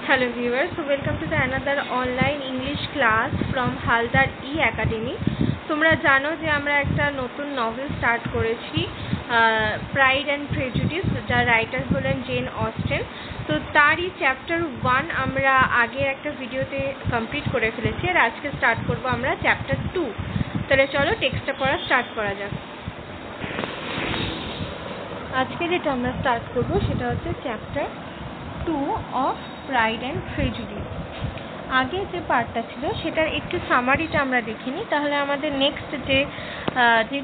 Hello viewers, so welcome to the another online English class from Haldar E-Academy. তোমরা জানো যে আমরা একটা নতুন নভেল স্টার্ট করেছি প্রাইড অ্যান্ড প্রেজুডিস, যার রাইটার হলেন জেন অস্টেন। তো তারই চ্যাপ্টার 1 আমরা আগের একটা ভিডিওতে কমপ্লিট করে ফেলেছি, আর আজকে স্টার্ট করব আমরা চ্যাপ্টার 2। তাহলে চলো টেক্সটটা পড়া স্টার্ট করা যাক। আজকে যেটা আমরা স্টার্ট করব সেটা হচ্ছে chapter 2 of pride and prejudice. আগে যে পার্টটা ছিল সেটার একটু সামারিটা আমরা দেখিনি, তাহলে আমাদের নেক্সট যে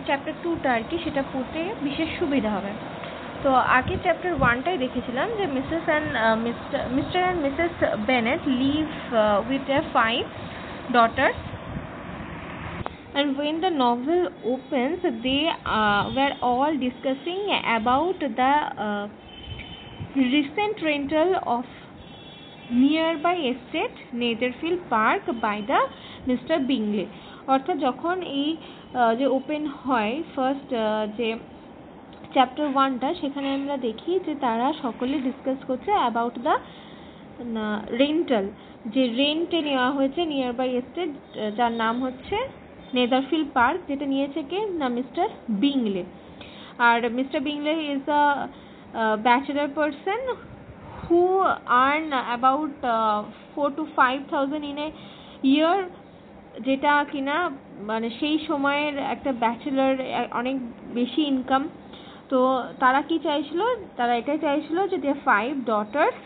চ্যাপ্টার 2টা আর কি সেটা পড়তে বিশেষ সুবিধা হবে। তো আগে চ্যাপ্টার 1টাই দেখেছিলাম যে mister and Mrs Bennett live with their 5 daughters. And when the novel opens, they were all discussing about the recent rental of nearby estate Netherfield Park by the Mr. Bingley. অর্থাৎ যখন এই যে open হয় first যে chapter 1টা, সেখানে আমরা দেখি যে তারা সকলে ডিসকাস করছে অ্যাবাউট দ্য রেন্টাল, যে রেন্টে নেওয়া হয়েছে নিয়ারবাই এস্টেট, যার নাম হচ্ছে নেদারফিল্ড পার্ক, যেটা নিয়েছে কে না মিস্টার বিংলে। আর mister Bingley is a bachelor person who earn about 4,000 to 5,000 in a year, যেটা কিনা মানে সেই সময়ের একটা ব্যাচেলার অনেক বেশি ইনকাম। তো তারা কি চাইছিল, তারা এটাই চাইছিল যে their 5 daughters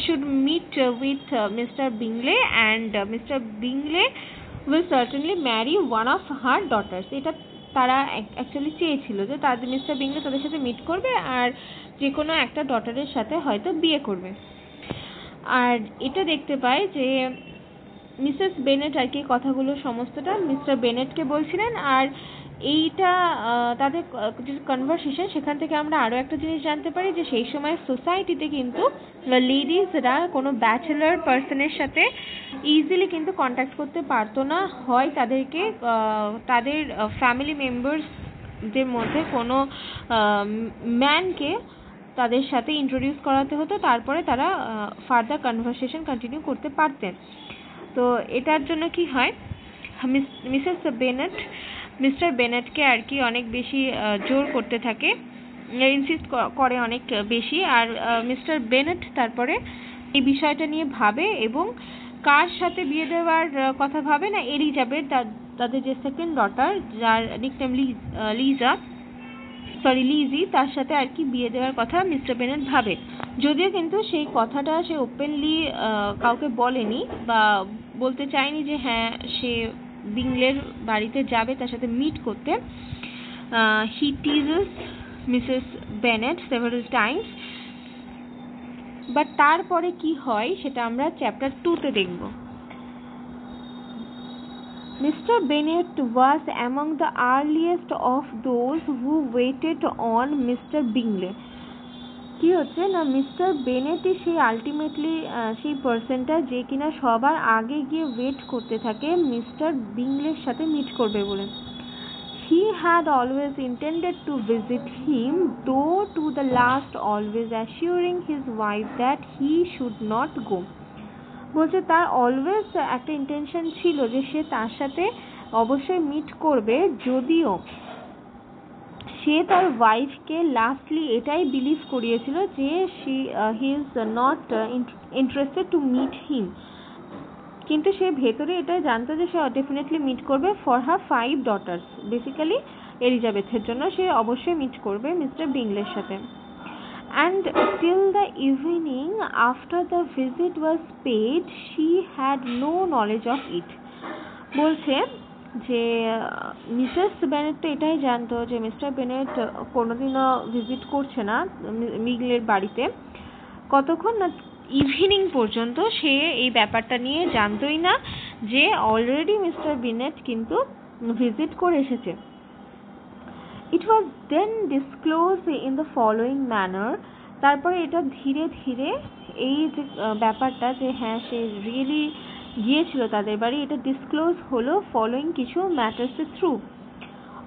should meet with Mr. Bingley and Mr. Bingley will certainly marry one of her daughters. এটা তারা অ্যাকচুয়ালি চেয়েছিল যে তাদের মিস্টার বিংলে তাদের সাথে মিট করবে আর যে কোনো একটা ডটারের সাথে হয়তো বিয়ে করবে। আর এটা দেখতে পাই যে মিসেস বেনেট আর কি কথাগুলো সমস্তটা মিস্টার বেনেটকে বলছিলেন। আর এইটা তাদের যে কনভারসেশন, সেখান থেকে আমরা আরও একটা জিনিস জানতে পারি যে সেই সময় সোসাইটিতে কিন্তু লেডিজরা কোনো ব্যাচেলার পার্সনের সাথে ইজিলি কিন্তু কন্ট্যাক্ট করতে পারতো না। হয় তাদেরকে তাদের ফ্যামিলি মেম্বার্সদের মধ্যে কোনো ম্যানকে তাদের সাথে ইন্ট্রোডিউস করাতে হতো, তারপরে তারা ফার্দার কনভারসেশন কন্টিনিউ করতে পারতেন। তো এটার জন্য কি হয়, মিসেস বেনেট মিস্টার বেনেটকে আর কি অনেক বেশি জোর করতে থাকে, ইনসিস্ট করে অনেক বেশি। আর মিস্টার বেনেট তারপরে এই বিষয়টা নিয়ে ভাবে এবং কার সাথে বিয়ে দেওয়ার কথা ভাবে না, এলিজাবেথ তাদের যে সেকেন্ড ডটার, যার নিকনেম লিজি, তার সাথে আর কি বিয়ে দেওয়ার কথা মিস্টার বেনেট ভাবে। যদিও কিন্তু সেই কথাটা সে ওপেনলি কাউকে বলেনি বা বলতে চায়নি যে হ্যাঁ সে বিংলের বাড়িতে যাবে তার সাথে মিট করতে। He teases Mrs Bennet several times, but তারপরে কি হয় সেটা আমরা চ্যাপ্টার 2তে দেখব। Mr. Bennet was among the earliest of those who waited on Mr. Bingley. কি হচ্ছে না, মিস্টার বেনেটই সেই আলটিমেটলি সেই পার্সনটা যে কিনা সবার আগে গিয়ে ওয়েট করতে থাকে মিস্টার বিংলের সাথে মিট করবে বলে। He had always intended to visit him, though to the last always assuring his wife that he should not go. বলছে তার অলওয়েজ একটা ইন্টেনশন ছিল যে সে তার সাথে অবশ্যই মিট করবে, যদিও সে তার ওয়াইফকে লাস্টলি এটাই বিলিভ করিয়েছিল যে he is not interested to meet him, কিন্তু সে ভেতরে এটাই জানতো যে সে ডেফিনেটলি মিট করবে ফর হার 5 daughters, বেসিক্যালি এলিজাবেথের জন্য সে অবশ্যই মিট করবে মিস্টার বিংলের সাথে। And till the evening after the visit was paid, she had no knowledge of it. বলছে যে মিসেস বেনেট তো এটাই জানতো যে মিস্টার বেনেট কোনোদিনও ভিজিট করছে না বিংলের বাড়িতে, কতক্ষণ না ইভিনিং পর্যন্ত সে এই ব্যাপারটা নিয়ে জানতোই না যে অলরেডি মিস্টার বেনেট কিন্তু ভিজিট করে এসেছে। It was then disclosed in the following manner. তারপরে এটা ধীরে ধীরে এই যে ব্যাপারটা যে হ্যাঁ সে রিয়েলি গিয়েছিল তাদের বাড়ি, এটা ডিসক্লোজ হলো ফলোইং কিছু ম্যাটার্সের through.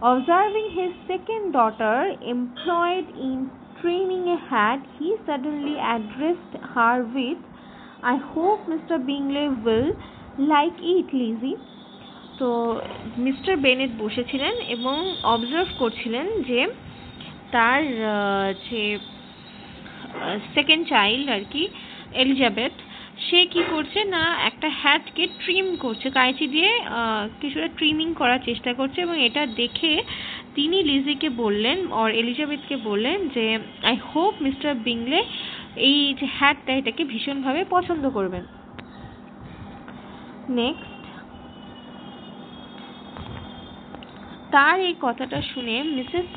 Observing his second daughter employed in trimming a hat, he suddenly addressed her with, I hope Mr. Bingley will like it, Lizzie. তো মিস্টার বেনেট বসেছিলেন এবং অবজার্ভ করছিলেন যে তার যে সেকেন্ড চাইল্ড আর কি, এলিজাবেথ, সে কি করছে না একটা হ্যাটকে ট্রিম করছে, কাঁচি দিয়ে কিছুটা ট্রিমিং করার চেষ্টা করছে, এবং এটা দেখে তিনি লিজিকে বললেন আর এলিজাবেথকে বললেন যে আই হোপ মিস্টার বিংলে এই যে হ্যাটটা এটাকে ভীষণভাবে পছন্দ করবেন। নেক্সট, তার এই কথাটা শুনে মিসেস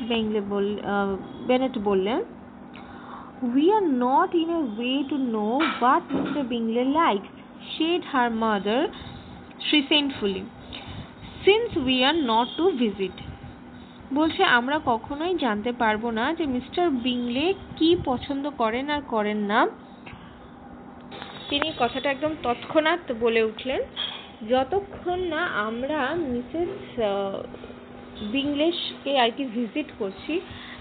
বেনেট বললেন, "We are not in a way to know what Mr. Bingley likes," said her mother resentfully, "since we are not to visit." বলছে আমরা কখনোই জানতে পারবো না যে মিস্টার বিংলে কি পছন্দ করেন আর করেন না। তিনি কথাটা একদম তৎক্ষণাৎ বলে উঠলেন, যতক্ষণ না আমরা মিসেস বিংলেশকে আর কি ভিজিট করছি,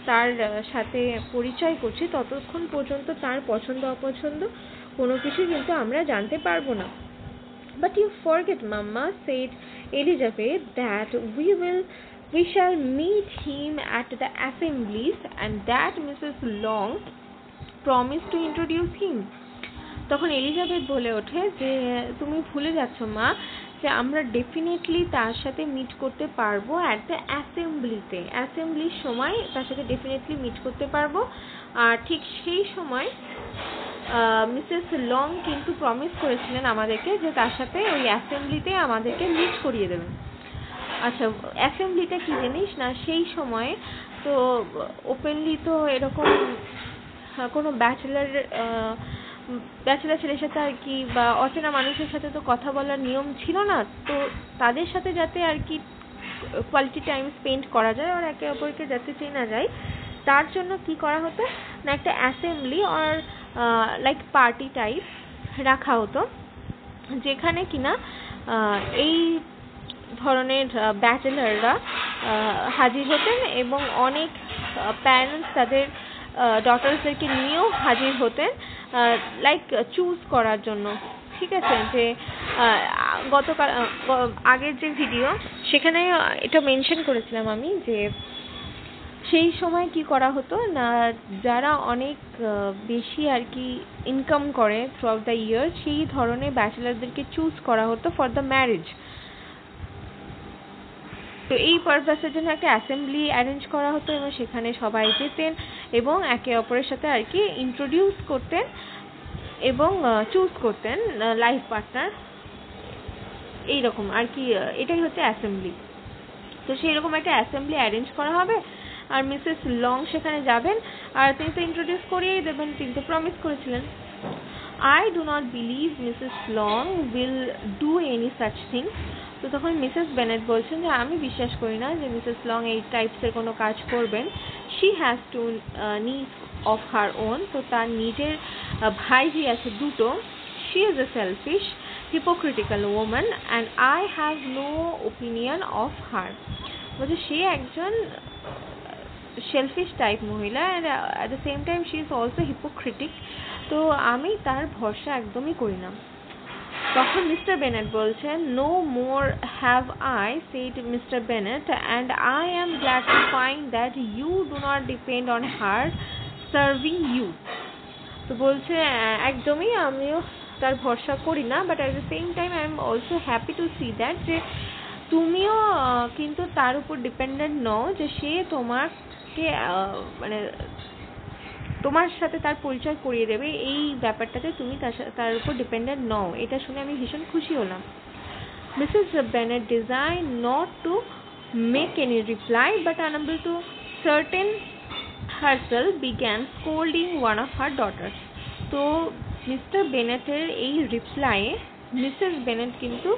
তার সাথে পরিচয় করছি, ততক্ষণ পর্যন্ত তার পছন্দ অপছন্দ কোনো কিছু কিন্তু আমরা জানতে পারবো না। But you forget, Mamma, said Elizabeth, that we shall meet him at the assemblies and that Mrs. Long promised to introduce him. তখন এলিজাবেথ বলে ওঠে যে তুমি ভুলে যাচ্ছ মা, যে আমরা ডেফিনেটলি তার সাথে মিট করতে পারবো অ্যাট দ্য অ্যাসেম্বলিতে, অ্যাসেম্বলির সময় তার সাথে ডেফিনেটলি মিট করতে পারবো। আর ঠিক সেই সময় মিসেস লং কিন্তু প্রমিস করেছিলেন আমাদেরকে যে তার সাথে ওই অ্যাসেম্বলিতে আমাদেরকে মিট করিয়ে দেবেন। আচ্ছা, অ্যাসেম্বলিটা কি জিনিস না, সেই সময় তো ওপেনলি তো এরকম কোনো ব্যাচেলার ছেলের সাথে আর কি বা অচেনা মানুষের সাথে তো কথা বলার নিয়ম ছিল না, তো তাদের সাথে যাতে আর কি কোয়ালিটি টাইম স্পেন্ড করা যায় আর একে অপরকে যাতে চেনা যায়, তার জন্য কি করা হতো না একটা অ্যাসেম্বলি আর লাইক পার্টি টাইপ রাখা হতো, যেখানে কিনা এই ধরনের ব্যাচেলাররা হাজির হতেন এবং অনেক প্যারেন্টস তাদের ডটার্সদেরকে নিয়েও হাজির হতেন লাইক চুজ করার জন্য। ঠিক আছে, যে গতকাল আগের যে ভিডিও সেখানে এটা মেনশন করেছিলাম আমি, যে সেই সময় কি করা হতো না, যারা অনেক বেশি আর কি ইনকাম করে থ্রু আউট দ্য ইয়ার, সেই ধরনের ব্যাচেলারদেরকে চুজ করা হতো ফর দ্য ম্যারেজ। তো এই পারপাসের জন্য একটা অ্যাসেম্বলি অ্যারেঞ্জ করা হতো এবং সেখানে সবাই যেতেন এবং একে অপরের সাথে আর কি ইন্ট্রোডিউস করতেন এবং চুজ করতেন লাইফ পার্টনার, এইরকম আর কি, এটাই হচ্ছে অ্যাসেম্বলি। তো সেই রকম একটা অ্যাসেম্বলি অ্যারেঞ্জ করা হবে আর মিসেস লং সেখানে যাবেন আর তিনি তো ইন্ট্রোডিউস করিয়েই দেবেন, তিনি তো প্রমিস করেছিলেন। I do not believe Mrs. Long will do any such thing. তো তখন মিসেস বেনেট বলছেন যে আমি বিশ্বাস করি না যে মিসেস লং এই টাইপসের কোনো কাজ করবেন। She has two niece of her own. তো তার নিজের ভাইজি আছে দুটো। She is a selfish, hypocritical woman and I have no opinion of her. বলছে সে একজন সেলফিশ টাইপ মহিলা and at the same time she is also hypocritic. তো আমি তার ভরসা একদমই করি না। তখন মিস্টার বেনেট বলছেন, "No more have I," said Mr. Bennet, "and I am glad to find that you do not depend on her serving you." তো বলছে একদমই আমিও তার ভরসা করি না, but at the same time I am also happy to see that যে তুমিও কিন্তু তার উপর ডিপেন্ডেন্ট নও, যে সে তোমাকে মানে তোমার সাথে তার পরিচয় করিয়ে দেবে, এই ব্যাপারটাতে তুমি তার উপর ডিপেন্ডেন্ট নও। এটা শুনে আমি ভীষণ খুশি হলাম। Mrs Bennet design not to make any reply but unable to certain herself began scolding one of her daughters. তো মিস্টার বেনেটের এই রিপ্লাইয়ে মিসেস বেনেট কিন্তু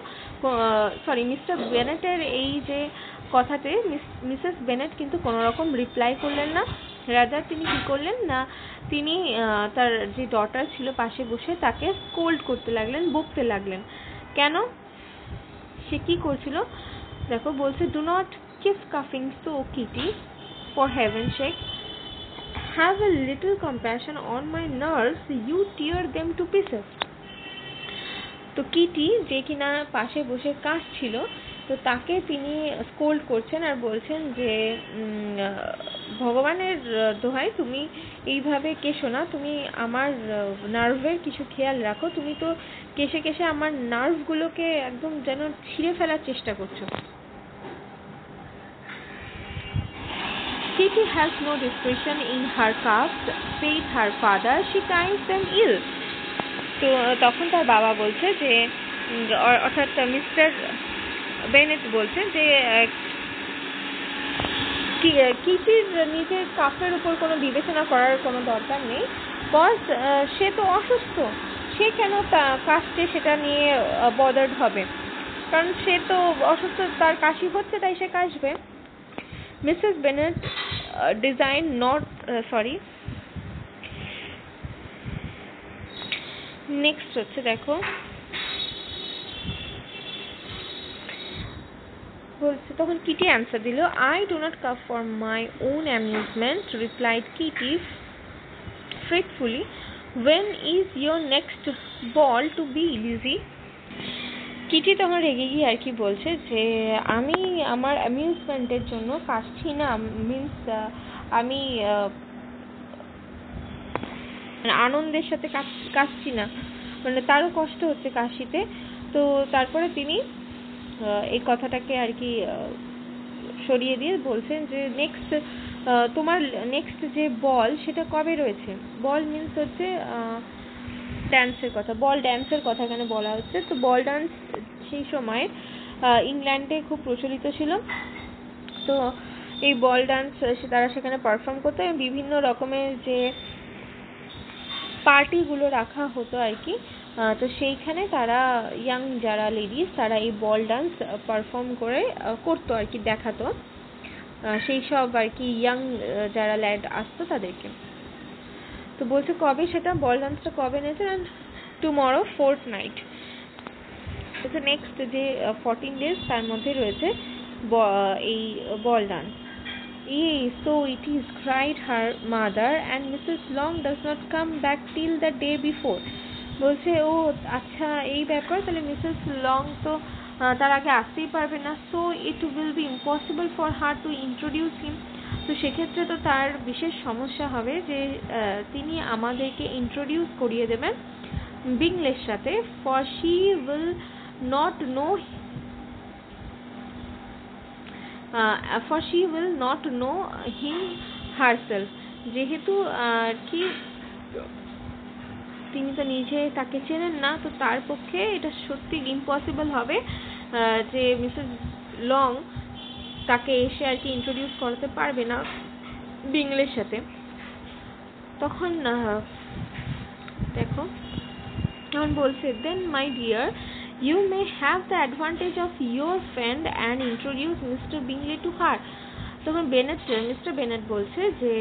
মিস্টার বেনেটের এই যে কথাতে মিসেস বেনেট কিন্তু কোনো রকম রিপ্লাই করলেন না। রাদার তিনি কি করলেন না, তিনি তার যে ডটার ছিল পাশে বসে তাকে স্কোল্ড করতে লাগলেন, বকতে লাগলেন। কেন, সে কি করছিল দেখো, বলছে, "Do not keep coughing so, Kitty, for heaven's sake. Have a little compassion on my nerves, you tear them to pieces." তো কিটি যে কিনা পাশে বসে কাশছিল, তো তাকে তিনি স্কোল্ড করছেন আর বলছেন যে ভগবানের দোহাই তুমি এইভাবে কেশো না, তুমি আমার নার্ভের কিছু খেয়াল রাখো, তুমি তো কেশে কেশে আমার নার্ভগুলোকে একদম যেন ছিঁড়ে ফেলার চেষ্টা করছো। Kitty has no discretion in her caste, said her father, she ties them ill. তো তখন তার বাবা বলছে যে অর্থাৎ মিস্টার বেনেট বলছে যে কিটির নিজের কাফের উপর কোনো বিবেচনা করার কোনো দরকার নেই, কজ সে তো অসুস্থ, সে কেন কাশছে সেটা নিয়ে বদার্ড হবে, কারণ সে তো অসুস্থ, তার কাশি হচ্ছে তাই সে কাশবে। Mrs Bennet design not sorry next হচ্ছে দেখো বলছে, তখন কিটি অ্যান্সার দিল, I do not come for my own amusement, replied Kitty fretfully. When is your next ball to be, Lizzie? Kitty তখন রেগে গিয়ে আর কি বলছে যে আমি আমার অ্যামিউজমেন্টের জন্য কাশছি না, মিন্স আমি আনন্দের সাথে কাশছি না, মানে তারও কষ্ট হচ্ছে কাশিতে। তো তারপরে তিনি এই কথাটাকে আর কি সরিয়ে দিয়ে বলছেন যে তোমার নেক্সট যে বল সেটা কবে রয়েছে। বল মিন্স হচ্ছে ড্যান্সের কথা, বল ড্যান্সের কথা এখানে বলা হচ্ছে। তো বল ডান্স সেই সময় ইংল্যান্ডে খুব প্রচলিত ছিল। তো এই বল ডান্স তারা সেখানে পারফর্ম করতো এবং বিভিন্ন রকমের যে পার্টিগুলো রাখা হতো আর কি। তো সেইখানে তারা ইয়াং যারা লেডিস তারা এই বল ডান্স পারফর্ম করতো আর কি, দেখাতো সেই সব আর কি ইয়াং যারা ল্যাড আসতো তাদেরকে। তো বলছে কবে সেটা বল ডান্সটা কবে নিয়েছে, টুমরো ফোর্থনাইট, নেক্সট যে 14 days তার মধ্যে রয়েছে এই বল dance. So it is, cried her mother, and Mrs. Long does not come back till the day before. বলছে ও আচ্ছা এই ব্যাপার, তাহলে মিসেস লং তো তার আগে আসতেই পারবে না, so it will be impossible for her to introduce him. তো সেক্ষেত্রে তো তার বিশেষ সমস্যা হবে যে তিনি আমাদেরকে ইন্ট্রোডিউস করিয়ে দেবেন বিংলের সাথে, for she will not know him herself, যেহেতু কি তিনি তো নিজে তাকে চেনেন না, তো তার পক্ষে এটা সত্যি ইম্পসিবল হবে যে মিসেস লং তাকে এসে আর কি ইন্ট্রোডিউস করতে পারবে না বিংলের সাথে। তখন দেখো তখন বলছে, then my dear you may have the advantage of your friend and introduce Mr. Bingley to her. তখন মিস্টার বেনেট বলছে যে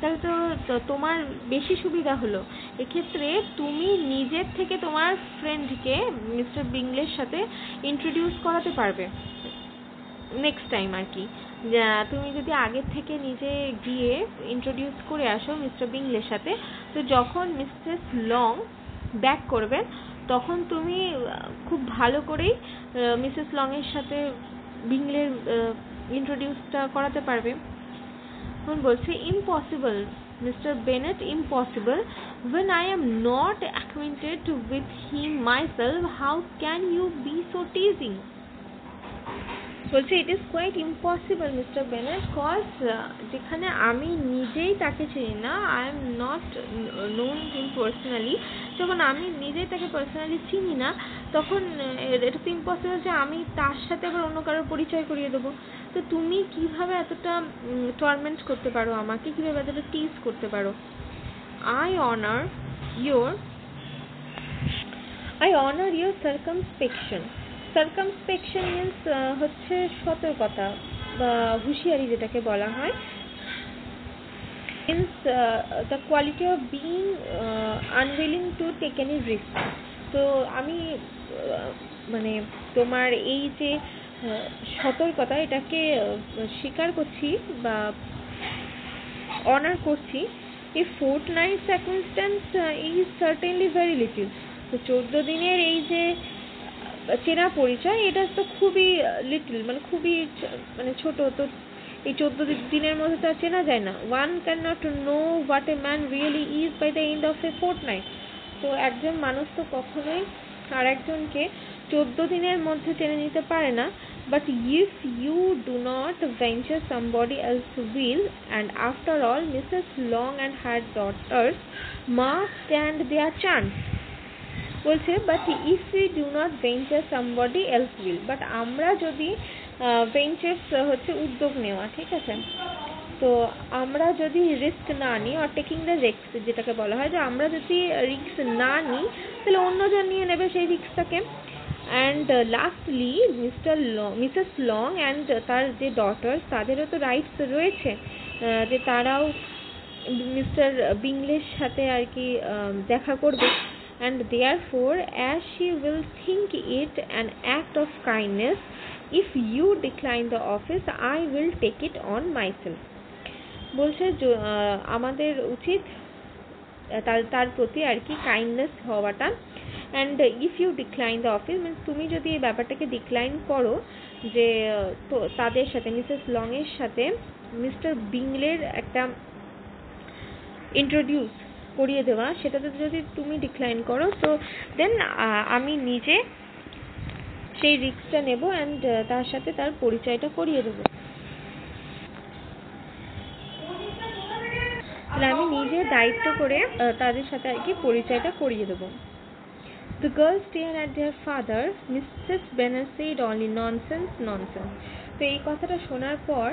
তাহলে তো তোমার বেশি সুবিধা হলো, এক্ষেত্রে তুমি নিজের থেকে তোমার ফ্রেন্ডকে মিস্টার বিংলের সাথে ইন্ট্রোডিউস করাতে পারবে নেক্সট টাইম আর কি। তুমি যদি আগের থেকে নিজে গিয়ে ইন্ট্রোডিউস করে আসো মিস্টার বিংলের সাথে, তো যখন মিসেস লং ব্যাক করবেন তখন তুমি খুব ভালো করেই মিসেস লং এর সাথে বিংলের ইন্ট্রোডিউসটা করাতে পারবে। তখন বলছে, impossible mister Bennett, impossible, when I am not acquainted with him myself, how can you be so teasing? বলছে it is quite impossible mister Bennet, cause যেখানে আমি নিজেই তাকে চিনি না, I am not known him personally, যখন আমি নিজেই তাকে পার্সোনালি চিনি না তখন এটা তো ইম্পসিবল যে আমি তার সাথে আবার অন্য কারোর পরিচয় করিয়ে দেবো। তো তুমি কিভাবে এতটা টর্মেন্ট করতে পারো আমাকে, কিভাবে এতটা টিজ করতে পারো। I honor your circumspection. Circumspection means হচ্ছে সতর্কতা বা হুঁশিয়ারি যেটাকে বলা হয়, means the quality of being unwilling to take any risk. তো আমি মানে তোমার এই যে সতর্কতা এটাকে স্বীকার করছি বা অনার করছি। A fortnight's acquaintance is certainly very little. তো 14 দিনের এই যে চেনা পরিচয়, এটা তো খুবই লিটল, মানে খুবই মানে ছোট। তো এই 14 দিনের মধ্যে তো আর চেনা যায় না। one cannot know what a man really is by the end of a fortnight. তো একজন মানুষ তো কখনোই আর একজনকে 14 দিনের মধ্যে চেনে নিতে পারে না। But if you do not venture, somebody else will, and after all, Mrs. Long and her daughters must stand their chance. বলছে but if we do not venture somebody else will, but আমরা যদি ventures হচ্ছে উদ্যোগ নেওয়া, ঠিক আছে, তো আমরা যদি রিস্ক না নিই, আর টেকিং দ্য রিস্ক যেটাকে বলা হয়, যে আমরা যদি রিস্ক না নিই তাহলে অন্যজন নিয়ে নেবে সেই রিস্কটাকে। And lastly Mrs Long and তার যে ডটার্স, তাদেরও তো রাইটস রয়েছে যে তারাও মিস্টার বিংলের সাথে আর কি দেখা করবে। And therefore, as she will think it an act of kindness, if you decline the office, I will take it on myself. বলছে আমাদের উচিত তার প্রতি আর কি কাইন্ডনেস হওয়াটা। And if you decline the office, means তুমি যদি এই ব্যাপারটাকে ডিক্লাইন করো, যে তো তাদের সাথে মিসেস লং এর সাথে মিস্টার বিংলের একটা ইন্ট্রোডিউস করিয়ে দেওয়া, সেটাতে যদি তুমি ডিক্লাইন করো, তো দেন আমি নিজে সেই রিস্কটা নেব অ্যান্ড তার সাথে তার পরিচয়টা করিয়ে দেবো। তাহলে আমি নিজে দায়িত্ব করে তাদের সাথে আর কি পরিচয়টা করিয়ে দেবো। The girls stared at their father. Mrs. Bennet said only nonsense, nonsense. তো এই কথাটা শোনার পর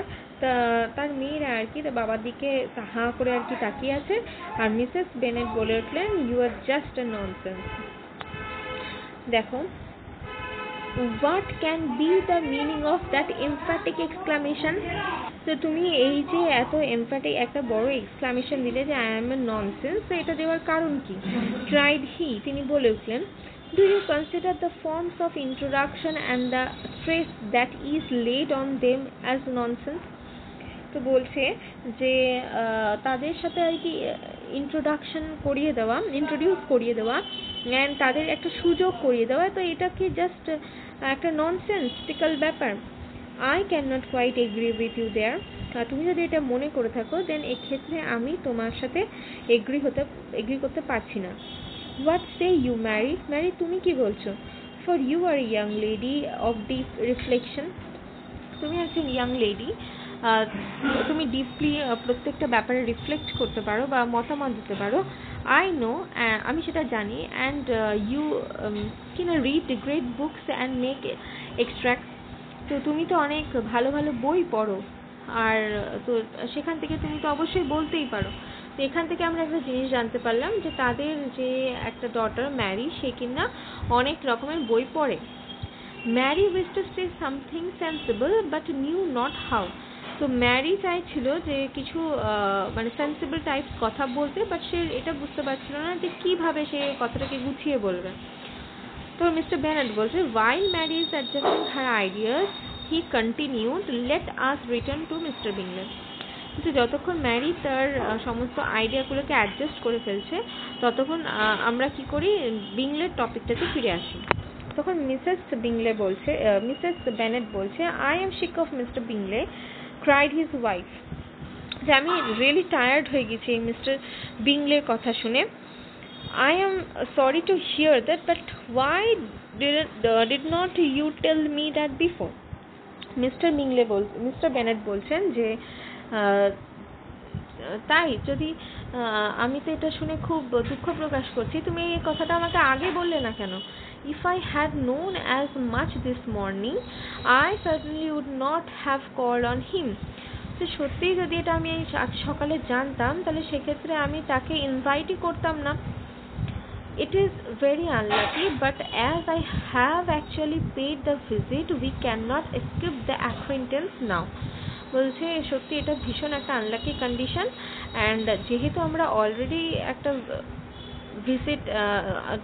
তার মেয়েরা আর কি তার বাবার দিকে হাঁ করে আর কি তাকিয়ে আছে, আর মিসেস বেনেট বলে উঠলেন, you are just a nonsense. দেখো, what can be the meaning of that emphatic exclamation? তো তুমি এই যে এত এমফ্যাটিক একটা বড় এক্সক্লামেশন দিলে যে আই অ্যাম এ ননসেন্স, তো এটা দেওয়ার কারণ কি? ট্রাইড হি, তিনি বলে উঠলেন, do you consider the forms of introduction and the stress that is laid on them as nonsense? তো বলছে যে তাদের সাথে আর কি ইন্ট্রোডিউস করিয়ে দেওয়া অ্যান্ড তাদের একটা সুযোগ করিয়ে দেওয়া, তো এটা কি জাস্ট একটা ননসেন্সিক্যাল ব্যাপার? I can not quite agree with you there. তুমি যদি এটা মনে করে থাকো, দেন এক্ষেত্রে আমি তোমার সাথে এগ্রি করতে পারছি না। হোয়াট সে ইউ ম্যারি, তুমি কি বলছো? For you are a young lady of deep reflection, তুমি একজন ইয়াং লেডি, তুমি ডিপলি প্রত্যেকটা ব্যাপারে রিফ্লেক্ট করতে পারো বা মতামত দিতে পারো। আই নো, আমি সেটা জানি। And you read great books and make extract, তো তুমি তো অনেক ভালো ভালো বই পড়ো, আর তো সেখান থেকে তুমি তো অবশ্যই বলতেই পারো। তো এখান থেকে আমরা একটা জিনিস জানতে পারলাম যে তাদের যে একটা ডটার ম্যারি, সে কিনা অনেক রকমের বই পড়ে। Mary wished to say something sensible but knew not how. তো ম্যারি চাইছিল যে কিছু মানে সেন্সিবল টাইপস কথা বলতে, বাট সে এটা বুঝতে পারছিল না যে কিভাবে সে কথাটাকে গুছিয়ে বলবে। তো মিস্টার বেনেট বলছে, while Mary is adjusting her ideas, he continued, let us return to Mr. Bingley. কিন্তু যতক্ষণ ম্যারি তার সমস্ত আইডিয়াগুলোকে অ্যাডজাস্ট করে ফেলছে, ততক্ষণ আমরা কি করি, বিংলের টপিকটাতে ফিরে আসি। তখন মিসেস বেনেট বলছে, I am sick of mister Bingley, cried his wife. যে আমি রিয়েলি টায়ার্ড হয়ে গেছি মিস্টার বিংলের কথা শুনে। I am sorry to hear that, but why did not you tell me that before? Mister Bennett বলছেন যে তাই যদি আমি তো এটা শুনে খুব দুঃখ প্রকাশ করছি, তুমি এই কথাটা আমাকে আগে বললে না কেন? If I had known as much this morning, I certainly would not have called on him. তো সত্যিই যদি এটা আমি আজ সকালে জানতাম, তাহলে সেক্ষেত্রে আমি তাকে ইনভাইটই করতাম না। It is very unlucky, but as I have actually paid the visit, we cannot escape the acquaintance now. বলছে সত্যি এটা ভীষণ একটা আনলাকি কন্ডিশন, অ্যান্ড যেহেতু আমরা অলরেডি একটা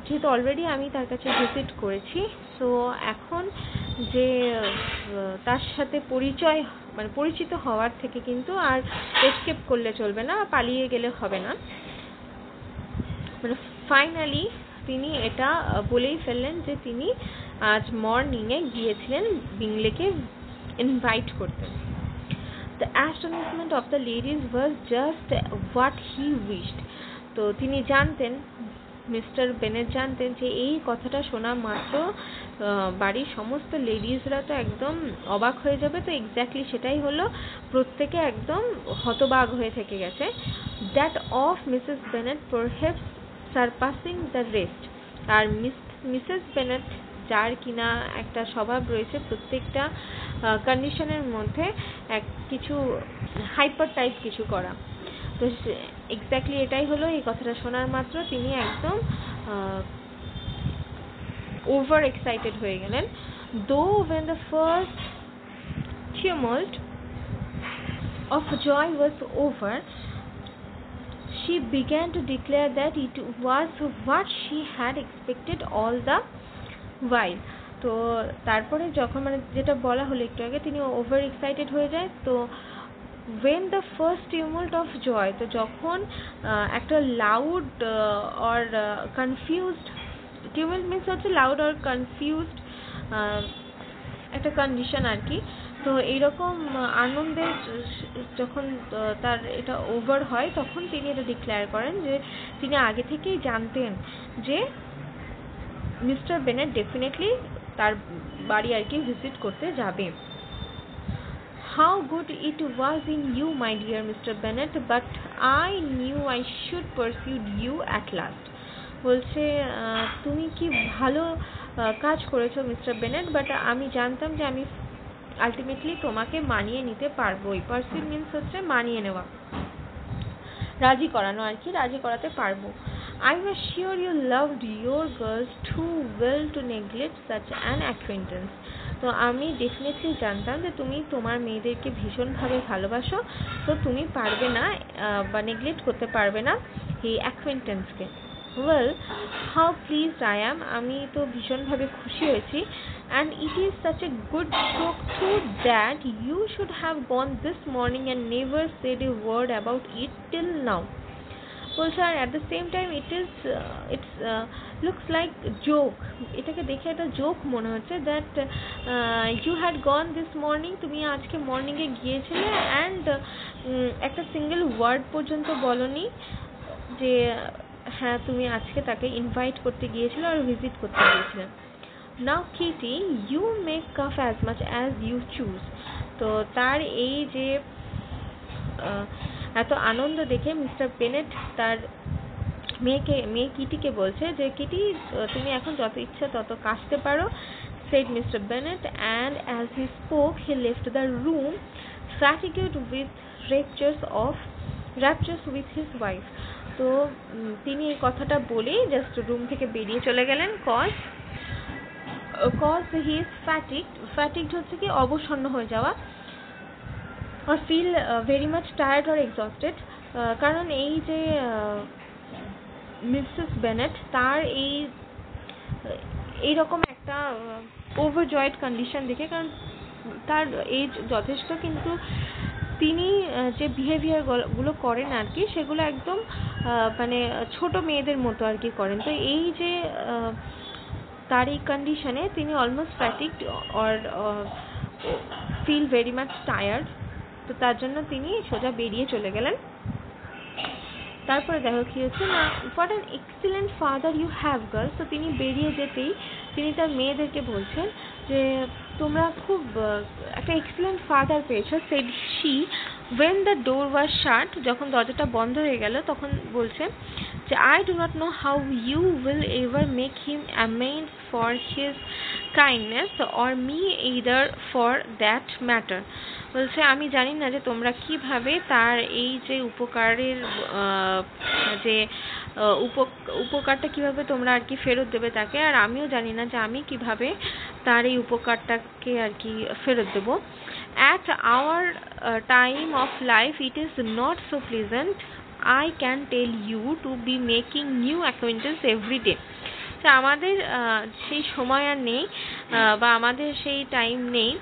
যেহেতু অলরেডি আমি তার কাছে ভিজিট করেছি, সো এখন যে তার সাথে পরিচিত হওয়ার থেকে কিন্তু আর এসকেপ করলে চলবে না, পালিয়ে গেলে হবে না। মানে ফাইনালি তিনি এটা বলেই ফেললেন যে তিনি আজ মর্নিংয়ে গিয়েছিলেন বিংলেকে ইনভাইট করতে। The astonishment of the ladies was just what he wished. তো তিনি জানতেন, মিস্টার বেনেট জানতেন যে এই কথাটা শোনা মাত্র বাড়ির সমস্ত লেডিসরা তো একদম অবাক হয়ে যাবে। তো এক্স্যাক্টলি সেটাই হলো, প্রত্যেকে একদম হতবাক হয়ে থেকে গেছে। That of Mrs Bennet perhaps surpassing the rest. আর মিসেস বেনেট, যার কিনা একটা স্বভাব রয়েছে প্রত্যেকটা কন্ডিশনের মধ্যে কিছু হাইপার টাইপ কিছু করা, তো এক্স্যাক্টলি এটাই হলো। এই কথাটা শোনার মাত্র তিনি একদম ওভার এক্সাইটেড হয়ে গেলেন। Though when the first tumult of joy was over, she began to declare that it was what she had expected all the while. তো তারপরে যখন মানে যেটা বলা হলো একটু আগে, তিনি ওভার এক্সাইটেড হয়ে যায়। তো when the first tumult of joy, তো যখন একটা loud or confused, tumult means হচ্ছে লাউড or confused একটা কন্ডিশন আর কি। তো এইরকম আনন্দের যখন তার এটা ওভার হয়, তখন তিনি এটা ডিক্লেয়ার করেন যে তিনি আগে থেকেই জানতেন যে মিস্টার বেনেট ডেফিনেটলি তার বাড়ি আর কি ভিজিট করতে যাবে। How good it was in you, my dear Mr. Bennet, but I knew I should pursue you at last. বলছে তুমি কি ভালো কাজ করেছো মিস্টার বেনেট, বাট আমি জানতাম যে আমি আলটিমেটলি তোমাকে মানিয়ে নিতে পারবোই। পারসিউ মিন্স হচ্ছে মানিয়ে নেওয়া, রাজি করানো আর কি, রাজি করাতে পারবো। I was sure you loved your girls too well to neglect such an acquaintance. তো আমি ডেফিনেটলি জানতাম যে তুমি তোমার মেয়েদেরকে ভীষণভাবে ভালোবাসো, তো তুমি পারবে না বা নেগলেক্ট করতে পারবে না এই অ্যাকোয়েন্টেন্সকে। Well, how pleased I am, আমি তো ভীষণভাবে খুশি হয়েছি। And it is such a good shock too that you should have gone this morning and never said a word about it till now. বলছে আর at the same time it's looks like joke, এটাকে দেখে একটা joke মনে হচ্ছে, that you had gone this morning, তুমি আজকে মর্নিংয়ে গিয়েছিলে, and একটা সিঙ্গেল ওয়ার্ড পর্যন্ত বলনি যে হ্যাঁ তুমি আজকে তাকে ইনভাইট করতে গিয়েছিলে আর ভিজিট করতে গিয়েছিলে। Now Kitty, you may cough as much as you choose. তো তার এই যে এত আনন্দ দেখে মিস্টার বেনেট তার মেয়ে কিটিকে বলছে যে কিটি তুমি এখন যত ইচ্ছা তত কাশতে পারো, said Mr. Bennet, and as he spoke he left the room fatigued with raptures with his wife. তো তিনি এই কথাটা বলেই জাস্ট রুম থেকে বেরিয়ে চলে গেলেন। cause he is fatigued হচ্ছে কি অবসন্ন হয়ে যাওয়া, or feel very much tired or exhausted, কারণ এই যে মিসেস বেনেট তার এইরকম একটা ওভারজয়েড কন্ডিশন দেখে, কারণ তার এজ যথেষ্ট, কিন্তু তিনি যে বিহেভিয়ার গুলো করেন আর কি সেগুলো একদম মানে ছোট মেয়েদের মতো আর কি করেন। তো এই যে তার এই কন্ডিশনে তিনি almost fatigued or feel very much tired, তো তার জন্য তিনি সোজা বেরিয়ে চলে গেলেন। তারপরে দেখো কি হচ্ছে না, what an excellent father you have girls. তো তিনি বেরিয়ে যেতেই তিনি তার মেয়েদেরকে বলছেন যে তোমরা খুব একটা এক্সিলেন্ট ফাদার পেয়েছো, said she when the door was shut, যখন দরজাটা বন্ধ হয়ে গেল তখন বলছে যে I do not know how you will ever make him amends for his kindness or me either for that matter. বলছে আমি জানি না যে তোমরা কিভাবে তার এই যে উপকারের যে উপকারটা কিভাবে তোমরা আর কি ফেরত দেবে তাকে, আর আমিও জানি না যে আমি কিভাবে তার এই উপকারটাকে আর কি ফেরত দেব। At our time of life it is not so pleasant, I can tell you, to be making new acquaintance every day. তো আমাদের সেই সময় আর নেই বা আমাদের সেই টাইম নেই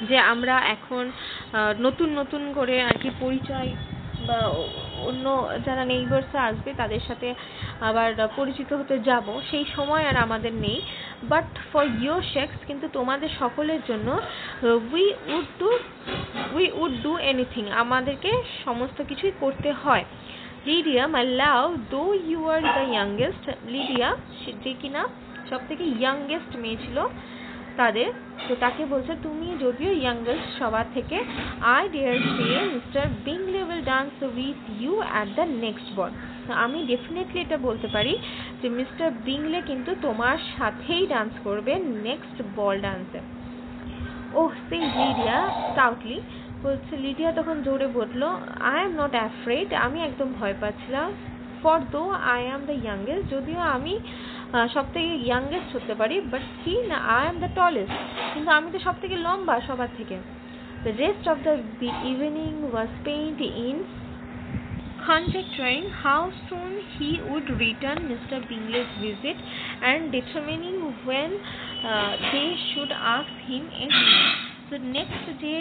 যে আমরা এখন নতুন নতুন করে আর কি পরিচয় বা অন্য যারা নেইবার্সরা আসবে তাদের সাথে আবার পরিচিত হতে যাব, সেই সময় আর আমাদের নেই। বাট ফর ইয়োর শেকস, কিন্তু তোমাদের সকলের জন্য উই উড ডু এনিথিং, আমাদেরকে সমস্ত কিছুই করতে হয়। Lydia my love, though you are the youngest, Lydia যে কিনা সব থেকে ইয়াংগেস্ট মেয়ে ছিল তাদের, তো তাকে বলছে তুমি যদিও ইয়াংগেস্ট সবার থেকে, I dare say mister Bingley will dance with you at the next ball, আমি ডেফিনেটলি এটা বলতে পারি যে মিস্টার বিংলে কিন্তু তোমার সাথেই ডান্স করবে নেক্সট বল ডান্সে। ওহ সে লিডিয়া স্টাউটলি, বলছে লিডিয়া তখন জোরে বললো, আই এম নট অ্যাফ্রেড, আমি একদম ভয় পাচ্ছিলাম। For though I am the youngest, যদিও আমি সব থেকে ইয়াংগেস্ট হতে পারি, বাট কি না আই অ্যাম দ্য টলেস্ট, কিন্তু আমি তো সব থেকে লম্বা সবার থেকে। The rest of the evening was spent in conjecturing how soon he would return Mr. Bingle's visit and determining when they should ask him a dinner. So next যে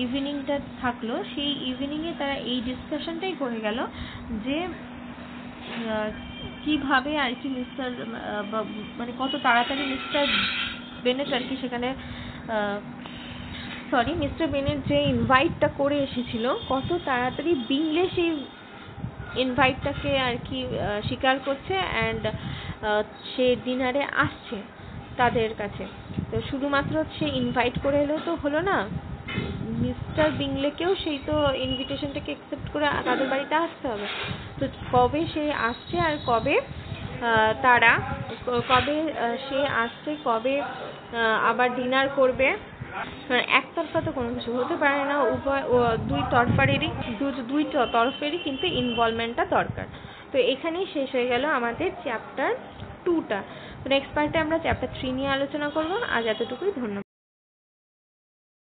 ইভিনিংটা থাকলো, সেই ইভিনিংয়ে তারা এই ডিসকাশনটাই করে গেল যে কিভাবে আর কি মানে কত তাড়াতাড়ি মিস্টার বেনেট আর কি সেখানে মিস্টার বেনেট যে ইনভাইটটা করে এসেছিল, কত তাড়াতাড়ি বিংলে সেই ইনভাইটটাকে আর কি স্বীকার করছে অ্যান্ড সে ডিনারে আসছে তাদের কাছে। তো শুধুমাত্র সে ইনভাইট করে এলো তো হলো না, মিস্টার বিংলেকেও সেই তো ইনভিটেশনটাকে অ্যাকসেপ্ট করে তাদের বাড়িতে আসতে হবে। তো কবে সে আসছে আর কবে সে আসছে, কবে আবার ডিনার করবে, একতরফা তো কোনো কিছু হতে পারে না, দুই তরফেরই কিন্তু ইনভলভমেন্টটা দরকার। তো এখানেই শেষ হয়ে গেল আমাদের চ্যাপ্টার 2টা। তো নেক্সট পার্টে আমরা চ্যাপ্টার 3 নিয়ে আলোচনা করব। আজ এতটুকুই, ধন্যবাদ।